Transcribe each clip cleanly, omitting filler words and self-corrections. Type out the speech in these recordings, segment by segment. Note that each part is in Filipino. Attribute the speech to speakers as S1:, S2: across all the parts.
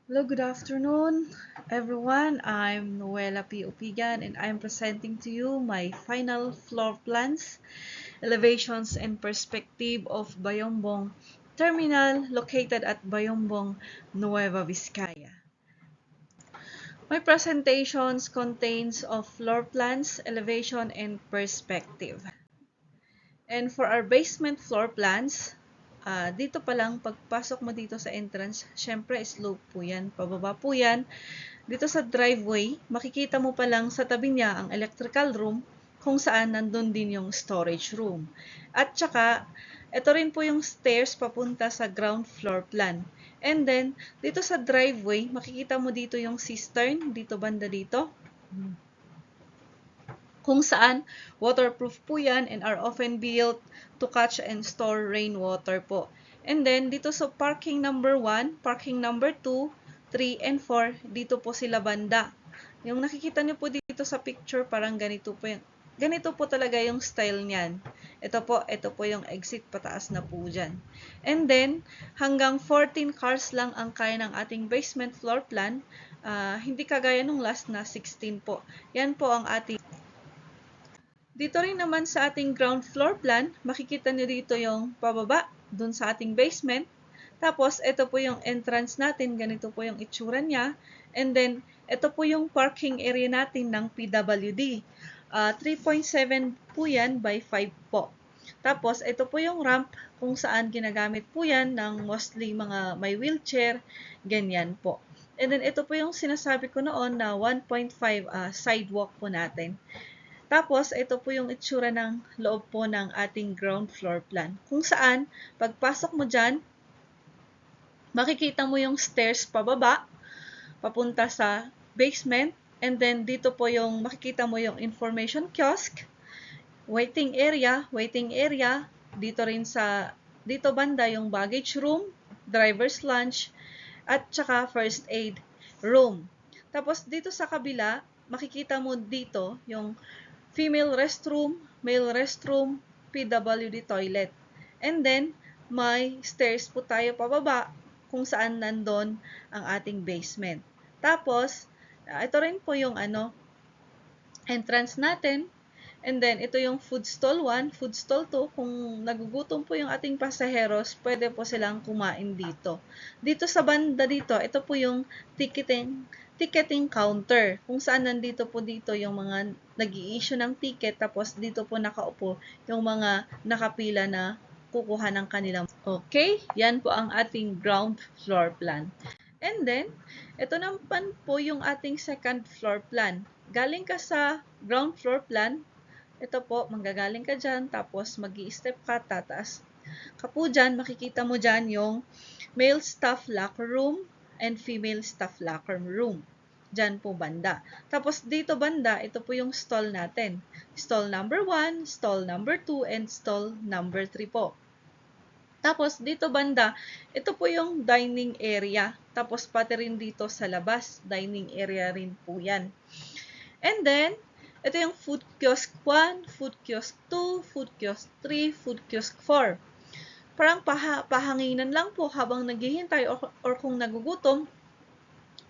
S1: Hello, good afternoon, everyone. I'm Noela P. Opigan and I'm presenting to you my final floor plans, elevations, and perspective of Bayombong Terminal located at Bayombong, Nueva Vizcaya. My presentations contains of floor plans, elevation, and perspective. And for our basement floor plans, dito pa lang, pagpasok mo dito sa entrance, syempre slope po yan, pababa po yan. Dito sa driveway, makikita mo pa lang sa tabi niya ang electrical room, kung saan nandun din yung storage room. At saka, ito rin po yung stairs papunta sa ground floor plan. And then, dito sa driveway, makikita mo dito yung cistern, dito banda dito. Kung saan waterproof po yan and are often built to catch and store rainwater po. And then, dito sa parking number 1, parking number 2, 3, and 4, dito po sila banda. Yung nakikita niyo po dito sa picture, parang ganito po talaga yung style niyan. Ito po yung exit pataas na po dyan. And then, hanggang 14 cars lang ang kaya ng ating basement floor plan. Hindi kagaya nung last na 16 po. Yan po ang ating. Dito rin naman sa ating ground floor plan, makikita nyo dito yung pababa dun sa ating basement. Tapos, ito po yung entrance natin. Ganito po yung itsura niya. And then, ito po yung parking area natin ng PWD. 3.7 po yan by 5 po. Tapos, ito po yung ramp kung saan ginagamit po yan ng mostly mga may wheelchair. Ganyan po. And then, ito po yung sinasabi ko noon na 1.5 sidewalk po natin. Tapos, ito po yung itsura ng loob po ng ating ground floor plan. Kung saan, pagpasok mo dyan, makikita mo yung stairs pababa, papunta sa basement. And then, dito po yung makikita mo yung information kiosk, waiting area, dito banda yung baggage room, driver's lunch, at saka first aid room. Tapos, dito sa kabila, makikita mo dito yung female restroom, male restroom, PWD toilet. And then, may stairs po tayo pababa kung saan nandun ang ating basement. Tapos, ito rin po yung entrance natin. And then, ito yung food stall 1, food stall 2. Kung nagugutom po yung ating pasaheros, pwede po silang kumain dito. Dito sa banda dito, ito po yung ticketing counter. Kung saan nandito po dito yung mga nag-i-issue ng ticket. Tapos dito po nakaupo yung mga nakapila na kukuha ng kanilang. Okay, yan po ang ating ground floor plan. And then, ito naman po yung ating second floor plan. Galing ka sa ground floor plan, ito po, manggagaling ka dyan, tapos mag-i-step ka, tataas ka po dyan, makikita mo dyan yung male staff locker room and female staff locker room. Dyan po banda. Tapos dito banda, ito po yung stall natin. Stall number 1, stall number 2, and stall number 3 po. Tapos dito banda, ito po yung dining area. Tapos pati rin dito sa labas, dining area rin po yan. And then, ito yung food kiosk 1, food kiosk 2, food kiosk 3, food kiosk 4. Parang pahanginan lang po habang naghihintay or kung nagugutom,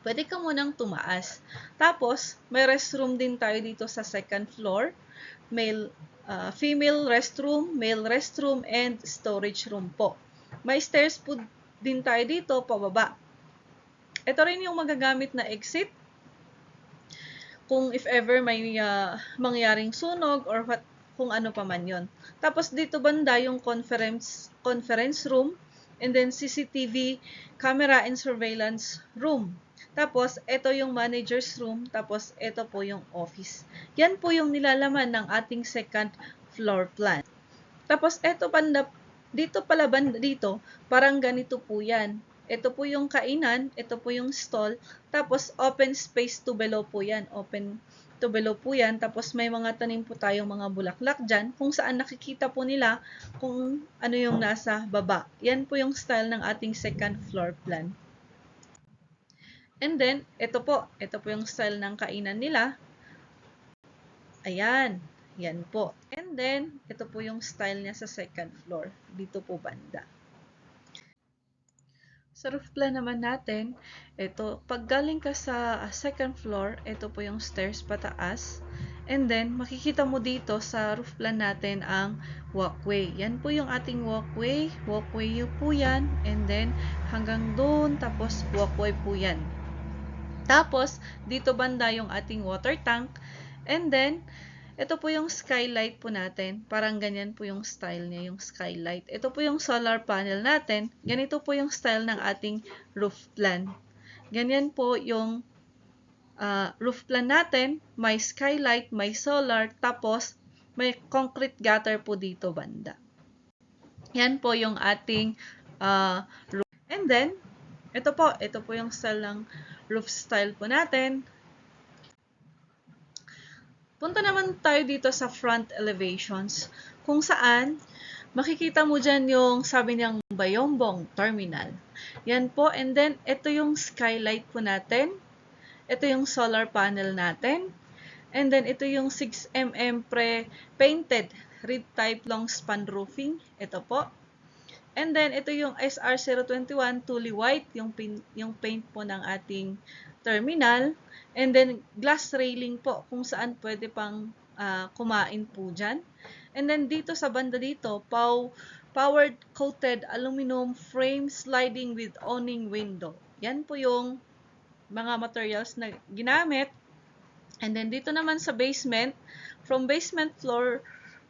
S1: pwede ka munang tumaas. Tapos, may restroom din tayo dito sa second floor. Female restroom, male restroom, and storage room po. May stairs po din tayo dito pababa. Ito rin yung magagamit na exit kung if ever may mangyaring sunog or kung ano pa man yon. Tapos dito banda yung conference room, and then CCTV camera and surveillance room. Tapos ito yung manager's room, tapos ito po yung office. Yan po yung nilalaman ng ating second floor plan. Tapos ito banda dito, parang ganito po yan. Ito po yung kainan, ito po yung stall, tapos open space to below po yan. Open to below po yan. Tapos may mga tanim po tayong mga bulaklak dyan, kung saan nakikita po nila kung ano yung nasa baba. Yan po yung style ng ating second floor plan. And then, ito po yung style ng kainan nila. Ayan, yan po. And then, ito po yung style niya sa second floor. Dito po banda. Sa roof plan naman natin, ito, pag galing ka sa second floor, ito po yung stairs pataas. And then, makikita mo dito sa roof plan natin ang walkway. Yan po yung ating walkway. Walkway yun po yan. And then, hanggang doon, tapos walkway po yan. Tapos, dito banda yung ating water tank. And then, ito po yung skylight po natin. Parang ganyan po yung style niya, yung skylight. Ito po yung solar panel natin. Ganito po yung style ng ating roof plan. Ganyan po yung roof plan natin. May skylight, may solar, tapos may concrete gutter po dito banda. Yan po yung ating roof. And then, ito po yung style ng roof style po natin. Punta naman tayo dito sa front elevations, kung saan makikita mo dyan yung sabi niyang Bayombong Terminal. Yan po, and then ito yung skylight po natin. Ito yung solar panel natin. And then ito yung 6mm pre-painted rib type long span roofing. Ito po. And then ito yung SR021 Tule White, yung paint po ng ating terminal. And then, glass railing po, kung saan pwede pang kumain po dyan. And then, dito sa banda dito, powered coated aluminum frame sliding with awning window. Yan po yung mga materials na ginamit. And then, dito naman sa basement, from basement floor,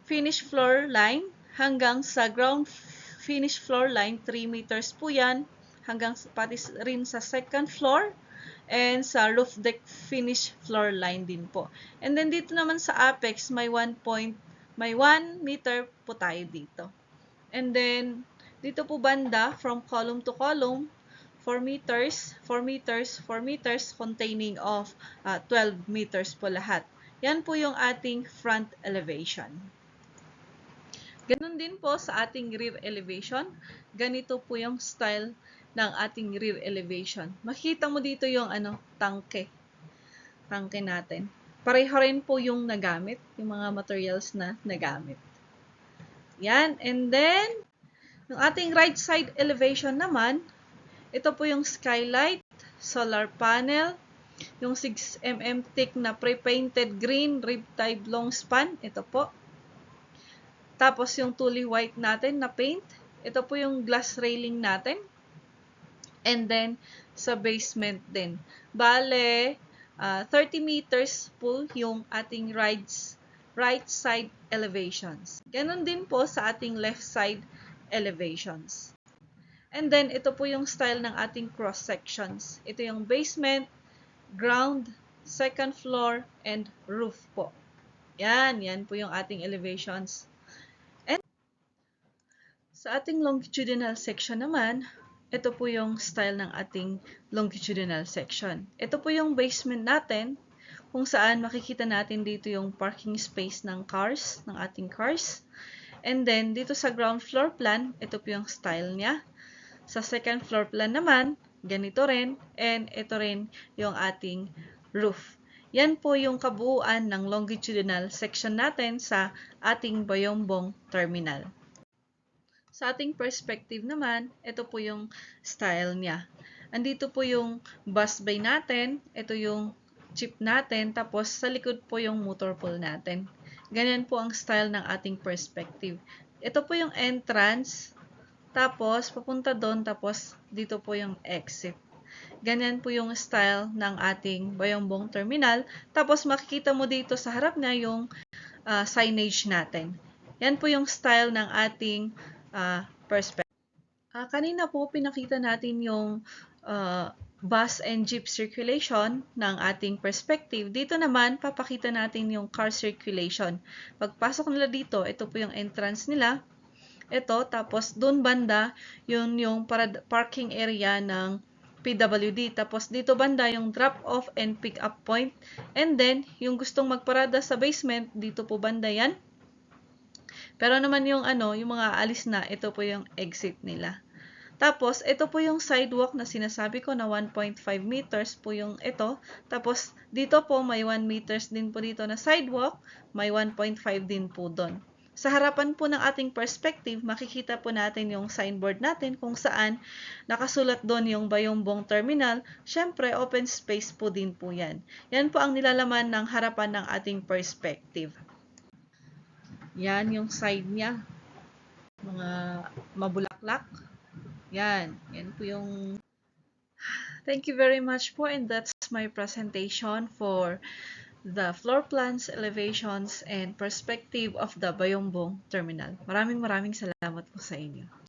S1: finish floor line, hanggang sa ground finish floor line, 3 meters po yan, hanggang pati rin sa second floor, and sa roof deck finish floor line din po. And then dito naman sa apex, may 1 meter po tayo dito. And then dito po banda, from column to column, 4 meters, 4 meters, 4 meters, containing of 12 meters po lahat. Yan po yung ating front elevation. Ganon din po sa ating rear elevation. Ganito po yung style ng ating rear elevation. Makikita mo dito yung tangke natin. Pareho rin po yung nagamit, yung mga materials na nagamit. Yan, and then yung ating right side elevation naman, ito po yung skylight, solar panel, yung 6mm thick na pre-painted green rib type long span, ito po. Tapos yung Tule White natin na paint, ito po yung glass railing natin. And then, sa basement din. Bale, 30 meters po yung ating right side elevations. Ganon din po sa ating left side elevations. And then, ito po yung style ng ating cross sections. Ito yung basement, ground, second floor, and roof po. Yan po yung ating elevations. And sa ating longitudinal section naman, ito po yung style ng ating longitudinal section. Ito po yung basement natin, kung saan makikita natin dito yung parking space ng cars, ng ating cars. And then, dito sa ground floor plan, ito po yung style niya. Sa second floor plan naman, ganito rin. And ito rin yung ating roof. Yan po yung kabuuan ng longitudinal section natin sa ating Bayombong Terminal. Sa ating perspective naman, ito po yung style niya. Andito po yung bus bay natin, ito yung jeep natin, tapos sa likod po yung motor pool natin. Ganyan po ang style ng ating perspective. Ito po yung entrance, tapos papunta doon, tapos dito po yung exit. Ganyan po yung style ng ating Bayombong Terminal. Tapos makikita mo dito sa harap na yung signage natin. Yan po yung style ng ating perspective. Kanina po pinakita natin yung bus and jeep circulation ng ating perspective. Dito naman papakita natin yung car circulation. Pagpasok nila dito, ito po yung entrance nila. Ito, tapos doon banda yung parking area ng PWD. Tapos dito banda yung drop off and pick up point. And then yung gustong magparada sa basement, dito po banda yan. Pero naman yung yung mga alis na, ito po yung exit nila. Tapos, ito po yung sidewalk na sinasabi ko na 1.5 meters po yung ito. Tapos, dito po may 1 meters din po dito na sidewalk, may 1.5 din po doon. Sa harapan po ng ating perspective, makikita po natin yung signboard natin kung saan nakasulat doon yung Bayombong Terminal. Syempre, open space po din po yan. Yan po ang nilalaman ng harapan ng ating perspective. Yan yung side niya. Mga mabulaklak. Yan. Yan po yung... Thank you very much po, and that's my presentation for the floor plans, elevations, and perspective of the Bayombong Terminal. Maraming salamat po sa inyo.